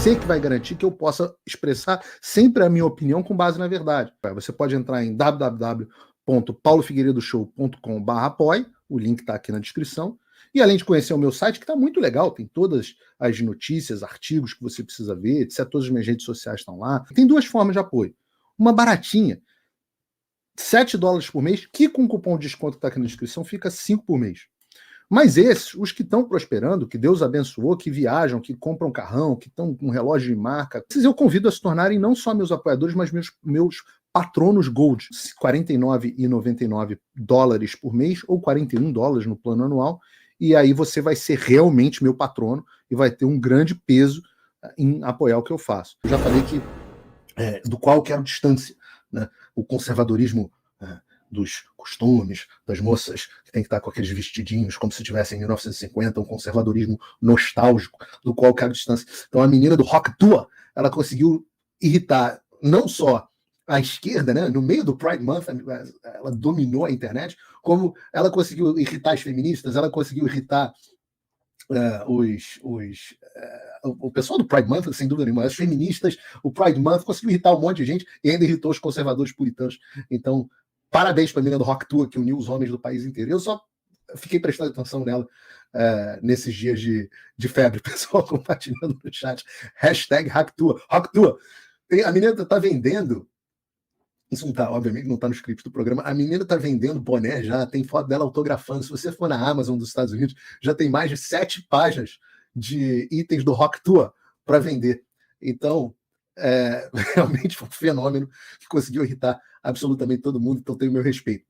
você que vai garantir que eu possa expressar sempre a minha opinião com base na verdade. Você pode entrar em www.paulofigueiredoshow.com/apoie, o link está aqui na descrição, e além de conhecer o meu site, que está muito legal, tem todas as notícias, artigos que você precisa ver, etc. Todas as minhas redes sociais estão lá. Tem duas formas de apoio. Uma baratinha, $7 por mês, que com o cupom de desconto que está aqui na descrição fica 5 por mês. Mas esses, os que estão prosperando, que Deus abençoou, que viajam, que compram carrão, que estão com relógio de marca, esses eu convido a se tornarem não só meus apoiadores, mas meus patronos Gold. $49,99 por mês ou $41 no plano anual. E aí você vai ser realmente meu patrono e vai ter um grande peso em apoiar o que eu faço. Eu já falei que do qual eu quero distância, né? O conservadorismo dos costumes, das moças que tem que estar com aqueles vestidinhos como se estivesse em 1950, um conservadorismo nostálgico, do qual eu quero distância. Então a menina do Rock Tour, ela conseguiu irritar não só a esquerda, né? No meio do Pride Month, ela dominou a internet, como ela conseguiu irritar as feministas, ela conseguiu irritar o pessoal do Pride Month, sem dúvida nenhuma, as feministas, o Pride Month conseguiu irritar um monte de gente e ainda irritou os conservadores puritanos. Então, parabéns para a menina do Rock Tour, que uniu os homens do país inteiro. Eu só fiquei prestando atenção nela nesses dias de febre, pessoal compartilhando no chat. #Rock Tour. Rock Tour. A menina está vendendo. Isso não tá, obviamente, não está no script do programa. A menina está vendendo boné já, tem foto dela autografando. Se você for na Amazon dos Estados Unidos, já tem mais de 7 páginas de itens do Rock Tour para vender. Então, realmente foi um fenômeno que conseguiu irritar absolutamente todo mundo, então tem o meu respeito.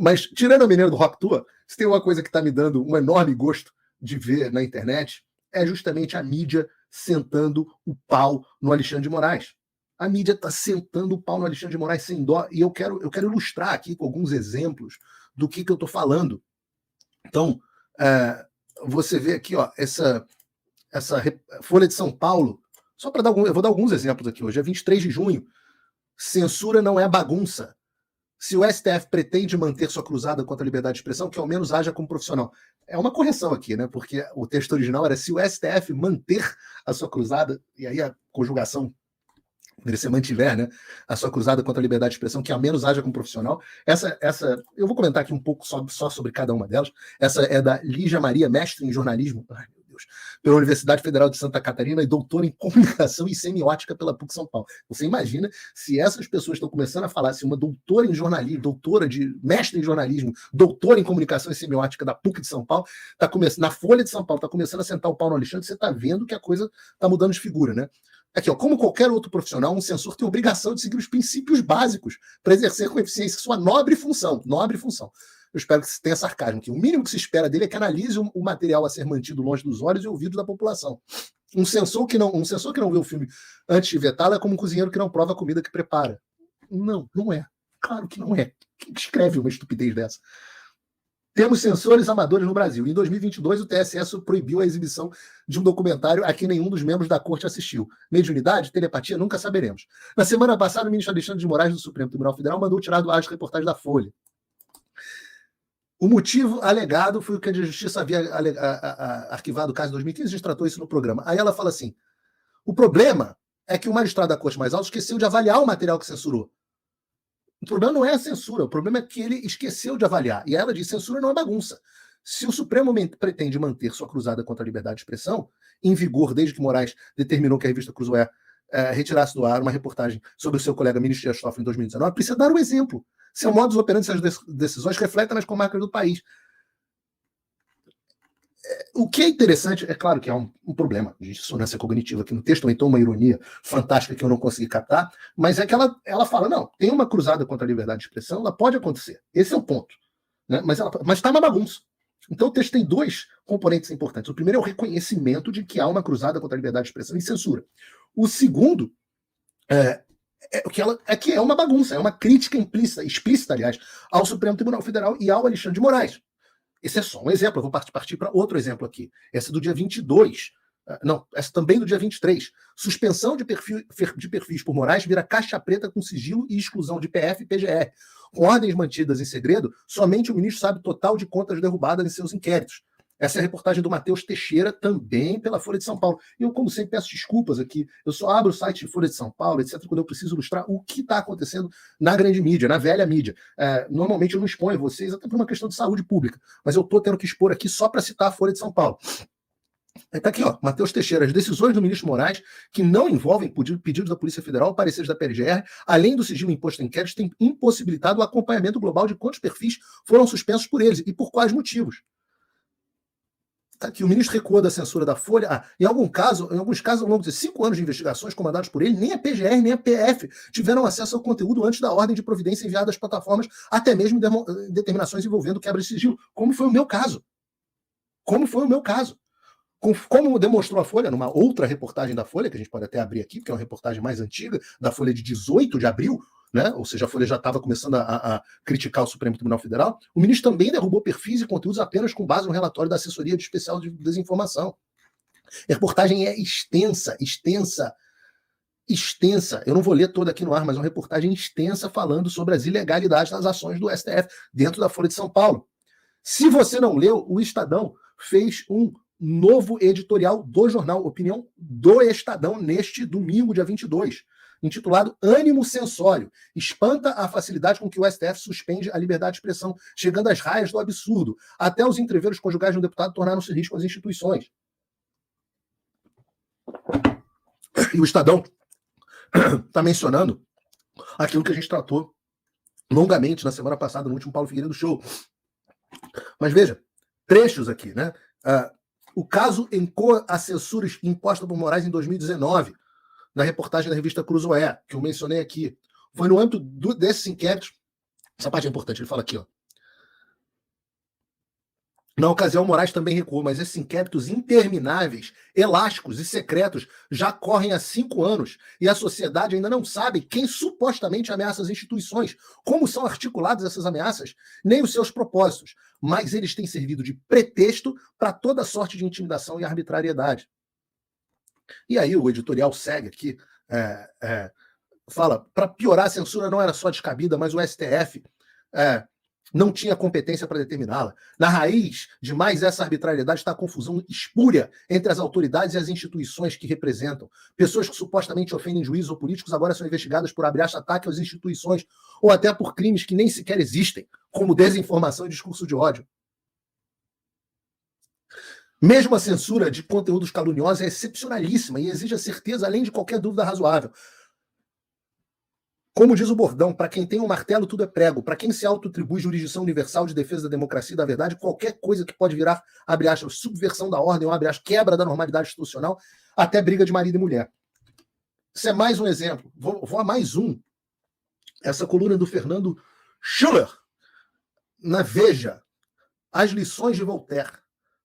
Mas, tirando a menina do Rock Tour, se tem uma coisa que está me dando um enorme gosto de ver na internet, é justamente a mídia sentando o pau no Alexandre de Moraes. A mídia está sentando o pau no Alexandre de Moraes sem dó, e eu quero ilustrar aqui com alguns exemplos do que eu estou falando. Então, você vê aqui, ó, essa Folha de São Paulo, só para eu vou dar alguns exemplos aqui. Hoje é 23 de junho. Censura não é bagunça. Se o STF pretende manter sua cruzada contra a liberdade de expressão, que ao menos haja como profissional. É uma correção aqui, né? Porque o texto original era se o STF manter a sua cruzada, e aí a conjugação se mantiver, né, a sua cruzada contra a liberdade de expressão, que ao menos haja como profissional. Essa eu vou comentar aqui um pouco só sobre cada uma delas. Essa é da Lígia Maria, mestre em jornalismo, ai meu Deus, pela Universidade Federal de Santa Catarina e doutora em comunicação e semiótica pela PUC São Paulo. Você imagina se essas pessoas estão começando a falar, se uma doutora em jornalismo, mestre em jornalismo, doutora em comunicação e semiótica da PUC de São Paulo, está começando, na Folha de São Paulo, está começando a sentar o pau no Alexandre, você está vendo que a coisa está mudando de figura, né? Aqui, ó, como qualquer outro profissional, um censor tem a obrigação de seguir os princípios básicos para exercer com eficiência sua nobre função. Nobre função. Eu espero que tenha sarcasmo aqui. O mínimo que se espera dele é que analise o material a ser mantido longe dos olhos e ouvidos da população. Um censor que não vê o filme antes de vetá-lo é como um cozinheiro que não prova a comida que prepara. Não é. Claro que não é. Quem escreve uma estupidez dessa? Temos censores amadores no Brasil. Em 2022, o TSE proibiu a exibição de um documentário a que nenhum dos membros da corte assistiu. Mediunidade, telepatia, nunca saberemos. Na semana passada, o ministro Alexandre de Moraes, do Supremo Tribunal Federal, mandou tirar do ar as reportagens da Folha. O motivo alegado foi que a Justiça havia arquivado o caso em 2015, a gente tratou isso no programa. Aí ela fala assim, o problema é que o magistrado da corte mais alta esqueceu de avaliar o material que censurou. O problema não é a censura, o problema é que ele esqueceu de avaliar. E ela diz, censura não é bagunça. Se o Supremo pretende manter sua cruzada contra a liberdade de expressão, em vigor desde que Moraes determinou que a revista Cruzoé retirasse do ar uma reportagem sobre o seu colega ministro Dias Toffoli em 2019, precisa dar um exemplo. Seu modus operandi, suas decisões refletem nas comarcas do país. O que é interessante, é claro que há um problema de dissonância cognitiva aqui no texto, ou então uma ironia fantástica que eu não consegui captar, mas é que ela fala, não, tem uma cruzada contra a liberdade de expressão, ela pode acontecer. Esse é o ponto. Né? Mas está uma bagunça. Então o texto tem dois componentes importantes. O primeiro é o reconhecimento de que há uma cruzada contra a liberdade de expressão e censura. O segundo que é uma bagunça, é uma crítica explícita, aliás, ao Supremo Tribunal Federal e ao Alexandre de Moraes. Esse é só um exemplo, eu vou partir para outro exemplo aqui. Essa do dia 22, essa também do dia 23. Suspensão de perfis por Moraes vira caixa preta com sigilo e exclusão de PF e PGR. Com ordens mantidas em segredo, somente o ministro sabe o total de contas derrubadas em seus inquéritos. Essa é a reportagem do Matheus Teixeira, também pela Folha de São Paulo. E eu, como sempre, peço desculpas aqui. Eu só abro o site de Folha de São Paulo, etc., quando eu preciso ilustrar o que está acontecendo na grande mídia, na velha mídia. Normalmente eu não exponho vocês, até por uma questão de saúde pública, mas eu estou tendo que expor aqui só para citar a Folha de São Paulo. Está aqui, ó, Matheus Teixeira. As decisões do ministro Moraes que não envolvem pedidos da Polícia Federal, pareceres da PGR, além do sigilo imposto em inquéritos, têm impossibilitado o acompanhamento global de quantos perfis foram suspensos por eles e por quais motivos. Tá aqui, o ministro recuou da censura da Folha. Em alguns casos, ao longo de 5 anos de investigações comandados por ele, nem a PGR nem a PF tiveram acesso ao conteúdo antes da ordem de providência enviada às plataformas, até mesmo determinações envolvendo quebra de sigilo, como foi o meu caso. Como demonstrou a Folha, numa outra reportagem da Folha, que a gente pode até abrir aqui, porque é uma reportagem mais antiga, da Folha de 18 de abril, né? Ou seja, a Folha já estava começando a criticar o Supremo Tribunal Federal, o ministro também derrubou perfis e conteúdos apenas com base no relatório da Assessoria Especial de Desinformação. A reportagem é extensa. Eu não vou ler toda aqui no ar, mas é uma reportagem extensa falando sobre as ilegalidades das ações do STF dentro da Folha de São Paulo. Se você não leu, o Estadão fez um novo editorial do jornal Opinião do Estadão neste domingo, dia 22, intitulado Ânimo Censório. Espanta a facilidade com que o STF suspende a liberdade de expressão, chegando às raias do absurdo. Até os entreveros conjugais de um deputado tornaram-se risco às instituições. E o Estadão está mencionando aquilo que a gente tratou longamente na semana passada, no último Paulo Figueiredo Show. Mas veja, trechos aqui, né? O caso encor a censura imposta por Moraes em 2019, na reportagem da revista Cruzoé, que eu mencionei aqui. Foi no âmbito desses inquéritos. Essa parte é importante, ele fala aqui, ó. Na ocasião, Moraes também recuou, mas esses inquéritos intermináveis, elásticos e secretos já correm há 5 anos e a sociedade ainda não sabe quem supostamente ameaça as instituições, como são articuladas essas ameaças, nem os seus propósitos, mas eles têm servido de pretexto para toda sorte de intimidação e arbitrariedade. E aí o editorial segue aqui, fala, para piorar, a censura não era só descabida, mas o STF não tinha competência para determiná-la. Na raiz de mais essa arbitrariedade está a confusão espúria entre as autoridades e as instituições que representam. Pessoas que supostamente ofendem juízes ou políticos agora são investigadas por ataque às instituições ou até por crimes que nem sequer existem, como desinformação e discurso de ódio. Mesmo a censura de conteúdos caluniosos é excepcionalíssima e exige a certeza além de qualquer dúvida razoável. Como diz o bordão, para quem tem um martelo, tudo é prego. Para quem se autoatribui jurisdição universal de defesa da democracia e da verdade, qualquer coisa que pode virar, abre aspas, subversão da ordem, ou abre aspas, quebra da normalidade institucional, até briga de marido e mulher. Isso é mais um exemplo. Vou a mais um. Essa coluna do Fernando Schuller, na Veja, As Lições de Voltaire.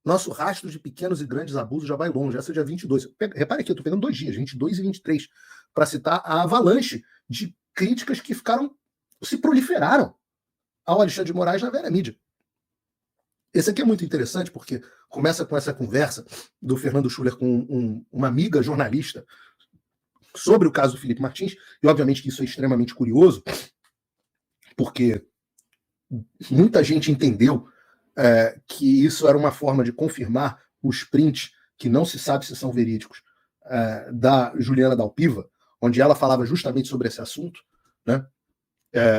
Nosso rastro de pequenos e grandes abusos já vai longe. Essa é dia 22. Repare aqui, eu estou pegando 2 dias, 22 e 23, para citar a avalanche de críticas que se proliferaram ao Alexandre de Moraes na velha mídia. Esse aqui é muito interessante, porque começa com essa conversa do Fernando Schuller com uma amiga jornalista sobre o caso do Felipe Martins, e obviamente que isso é extremamente curioso, porque muita gente entendeu que isso era uma forma de confirmar os prints, que não se sabe se são verídicos, da Juliana Dalpiva, onde ela falava justamente sobre esse assunto, né?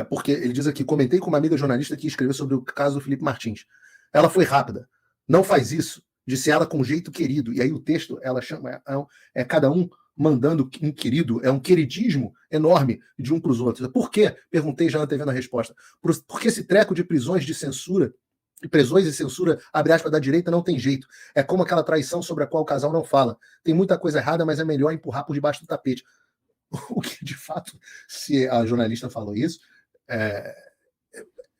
Porque ele diz aqui, comentei com uma amiga jornalista que escreveu sobre o caso do Felipe Martins. Ela foi rápida. Não faz isso, disse ela com jeito querido. E aí o texto, ela chama, cada um mandando um querido, é um queridismo enorme de um para os outros. Por quê? Perguntei já na TV na resposta. Porque esse treco de prisões de censura, prisões e censura, abre aspas, da direita não tem jeito. É como aquela traição sobre a qual o casal não fala. Tem muita coisa errada, mas é melhor empurrar por debaixo do tapete. O que, de fato, se a jornalista falou isso,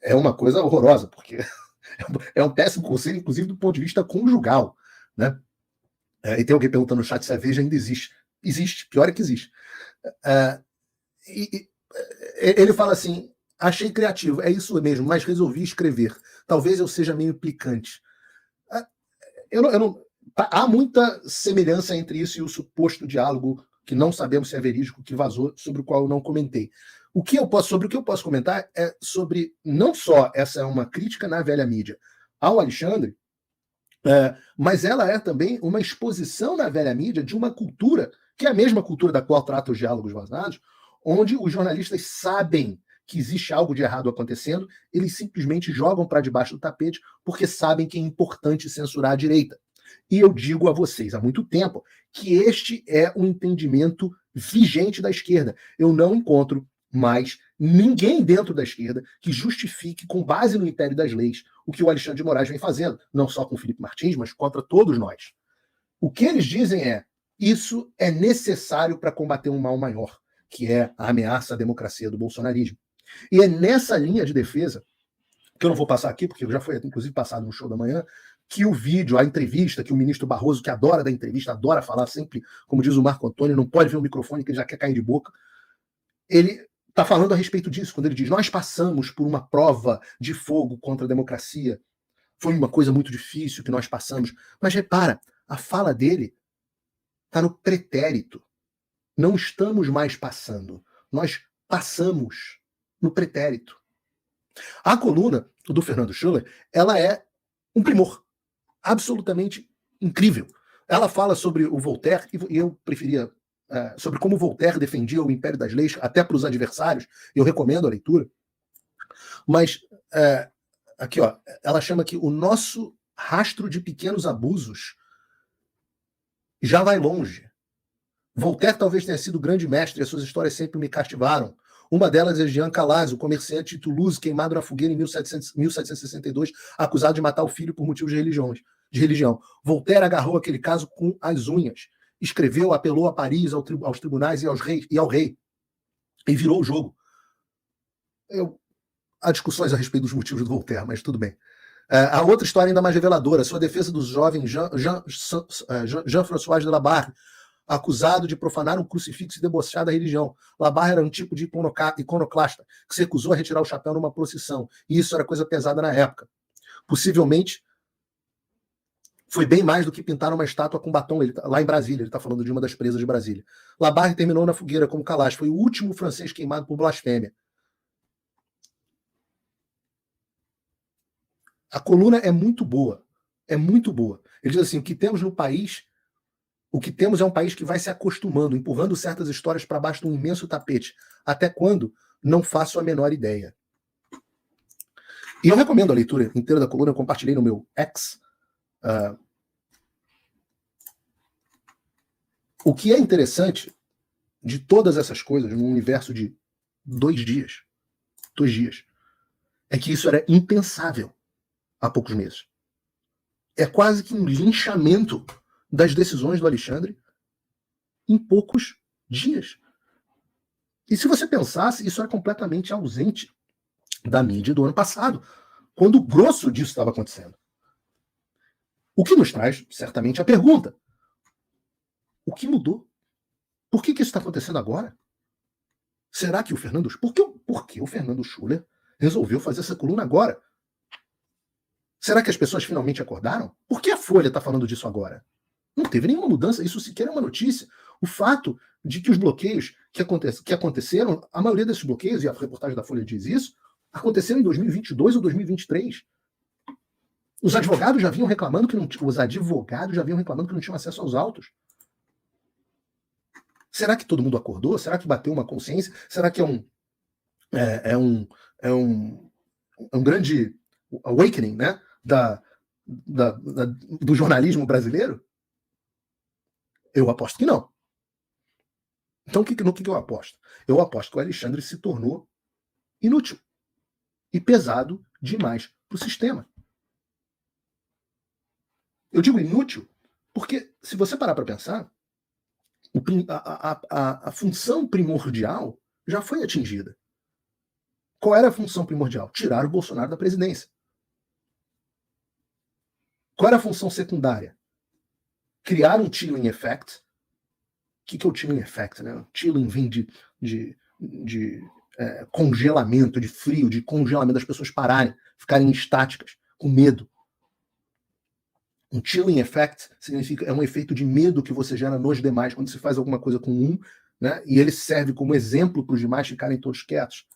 é uma coisa horrorosa, porque é um péssimo conselho, inclusive do ponto de vista conjugal, né? E tem alguém perguntando no chat se a Veja ainda existe. Existe, pior é que existe. Ele fala assim, achei criativo, é isso mesmo, mas resolvi escrever. Talvez eu seja meio implicante. Há muita semelhança entre isso e o suposto diálogo que não sabemos se é verídico, que vazou, sobre o qual eu não comentei. Sobre o que eu posso comentar é sobre, não só essa é uma crítica na velha mídia ao Alexandre, Mas ela é também uma exposição na velha mídia de uma cultura, que é a mesma cultura da qual trata os diálogos vazados, onde os jornalistas sabem que existe algo de errado acontecendo, eles simplesmente jogam para debaixo do tapete porque sabem que é importante censurar a direita. E eu digo a vocês há muito tempo que este é o entendimento vigente da esquerda. Eu não encontro mais ninguém dentro da esquerda que justifique, com base no império das leis, o que o Alexandre de Moraes vem fazendo, não só com o Felipe Martins, mas contra todos nós. O que eles dizem é: isso é necessário para combater um mal maior, que é a ameaça à democracia do bolsonarismo. E é nessa linha de defesa, que eu não vou passar aqui, porque já foi inclusive passado no show da manhã, que o vídeo, a entrevista, que o ministro Barroso, que adora dar entrevista, adora falar sempre, como diz o Marco Antônio, não pode ver o microfone que ele já quer cair de boca, ele está falando a respeito disso, quando ele diz: nós passamos por uma prova de fogo contra a democracia, foi uma coisa muito difícil que nós passamos. Mas repara, a fala dele está no pretérito. Não estamos mais passando, nós passamos no pretérito. A coluna do Fernando Schuller, ela é um primor, absolutamente incrível. Ela fala sobre o Voltaire, e eu preferia sobre como Voltaire defendia o império das leis até para os adversários. Eu recomendo a leitura. Mas aqui, ó, ela chama que o nosso rastro de pequenos abusos já vai longe. Voltaire talvez tenha sido grande mestre, as suas histórias sempre me cativaram. Uma delas é Jean Calaz, o comerciante de Toulouse, queimado na fogueira em 1762, acusado de matar o filho por motivos de religião. Voltaire agarrou aquele caso com as unhas. Escreveu, apelou a Paris, aos tribunais e ao rei. E virou o jogo. Há discussões a respeito dos motivos do Voltaire, mas tudo bem. A outra história ainda mais reveladora, sua defesa do jovem Jean-François de Labarre, acusado de profanar um crucifixo e debochar da religião. Labarre era um tipo de iconoclasta que se recusou a retirar o chapéu numa procissão. E isso era coisa pesada na época. Possivelmente foi bem mais do que pintar uma estátua com batom lá em Brasília. Ele está falando de uma das presas de Brasília. Labarre terminou na fogueira como Calaz. Foi o último francês queimado por blasfêmia. A coluna é muito boa. É muito boa. Ele diz assim: o que temos no país... O que temos é um país que vai se acostumando, empurrando certas histórias para baixo de um imenso tapete. Até quando? Não faço a menor ideia. E eu recomendo a leitura inteira da coluna, eu compartilhei no meu X. O que é interessante de todas essas coisas, num universo de 2 dias, é que isso era impensável há poucos meses. É quase que um linchamento das decisões do Alexandre em poucos dias. E se você pensasse, isso era completamente ausente da mídia do ano passado, quando o grosso disso estava acontecendo. O que nos traz, certamente, a pergunta: o que mudou? Por que isso está acontecendo agora? Será que o Fernando... Por que o Fernando Schuller resolveu fazer essa coluna agora? Será que as pessoas finalmente acordaram? Por que a Folha está falando disso agora? Não teve nenhuma mudança, isso sequer é uma notícia. O fato de que os bloqueios que aconteceram, a maioria desses bloqueios, e a reportagem da Folha diz isso, aconteceram em 2022 ou 2023. Os advogados já vinham reclamando que não tinham acesso aos autos. Será que todo mundo acordou? Será que bateu uma consciência? Será que é um grande awakening, né, do jornalismo brasileiro? Eu aposto que não. Então, no que eu aposto? Eu aposto que o Alexandre se tornou inútil e pesado demais para o sistema. Eu digo inútil porque, se você parar para pensar, a função primordial já foi atingida. Qual era a função primordial? Tirar o Bolsonaro da presidência. Qual era a função secundária? Criar um chilling effect. O que é o chilling effect? Né? O chilling vem de congelamento, de frio, de congelamento, das pessoas pararem, ficarem estáticas, com medo. Um chilling effect é um efeito de medo que você gera nos demais quando se faz alguma coisa com um, né, e ele serve como exemplo para os demais ficarem todos quietos.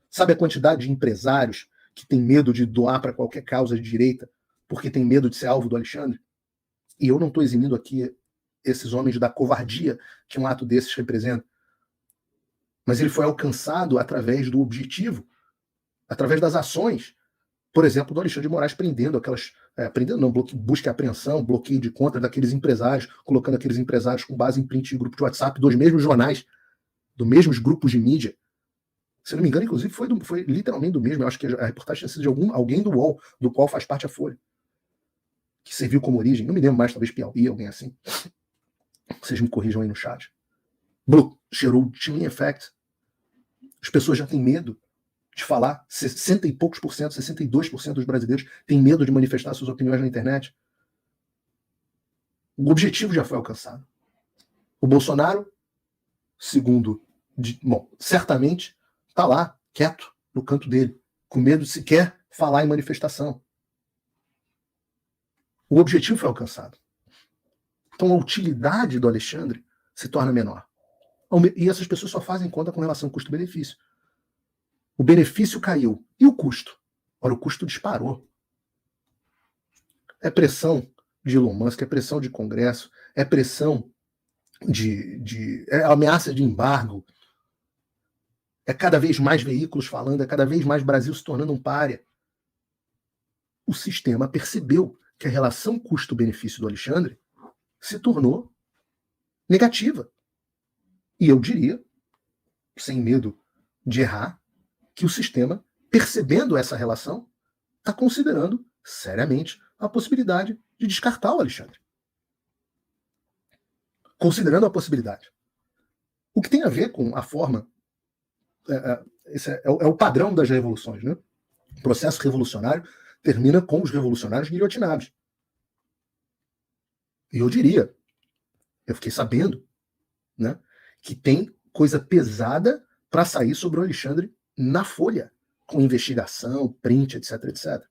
Sabe a quantidade de empresários que têm medo de doar para qualquer causa de direita porque tem medo de ser alvo do Alexandre. E eu não estou eximindo aqui esses homens da covardia que um ato desses representa. Mas ele foi alcançado através do objetivo, através das ações, por exemplo, do Alexandre de Moraes prendendo aquelas... prendendo não, busca e apreensão, bloqueio de conta daqueles empresários, colocando aqueles empresários com base em print de grupo de WhatsApp dos mesmos jornais, dos mesmos grupos de mídia. Se não me engano, inclusive, foi literalmente do mesmo. Eu acho que a reportagem tinha sido de alguém do UOL, do qual faz parte a Folha, que serviu como origem. Não me lembro mais, talvez Piauí, alguém assim. Vocês me corrijam aí no chat. Gerou chilling effect. As pessoas já têm medo de falar. 60 e poucos por cento, 62% dos brasileiros têm medo de manifestar suas opiniões na internet. O objetivo já foi alcançado. O Bolsonaro, certamente está lá, quieto, no canto dele, com medo de sequer falar em manifestação. O objetivo foi alcançado. Então a utilidade do Alexandre se torna menor. E essas pessoas só fazem conta com relação ao custo-benefício. O benefício caiu. E o custo? Ora, o custo disparou. É pressão de Elon Musk, é pressão de Congresso, é pressão é ameaça de embargo, é cada vez mais veículos falando, é cada vez mais Brasil se tornando um pária. O sistema percebeu que a relação custo-benefício do Alexandre se tornou negativa. E eu diria, sem medo de errar, que o sistema, percebendo essa relação, está considerando seriamente a possibilidade de descartar o Alexandre. Considerando a possibilidade. O que tem a ver com a forma... Esse é o padrão das revoluções, né? O processo revolucionário termina com os revolucionários guilhotinados. E eu diria, eu fiquei sabendo, né, que tem coisa pesada para sair sobre o Alexandre na Folha, com investigação, print, etc, etc.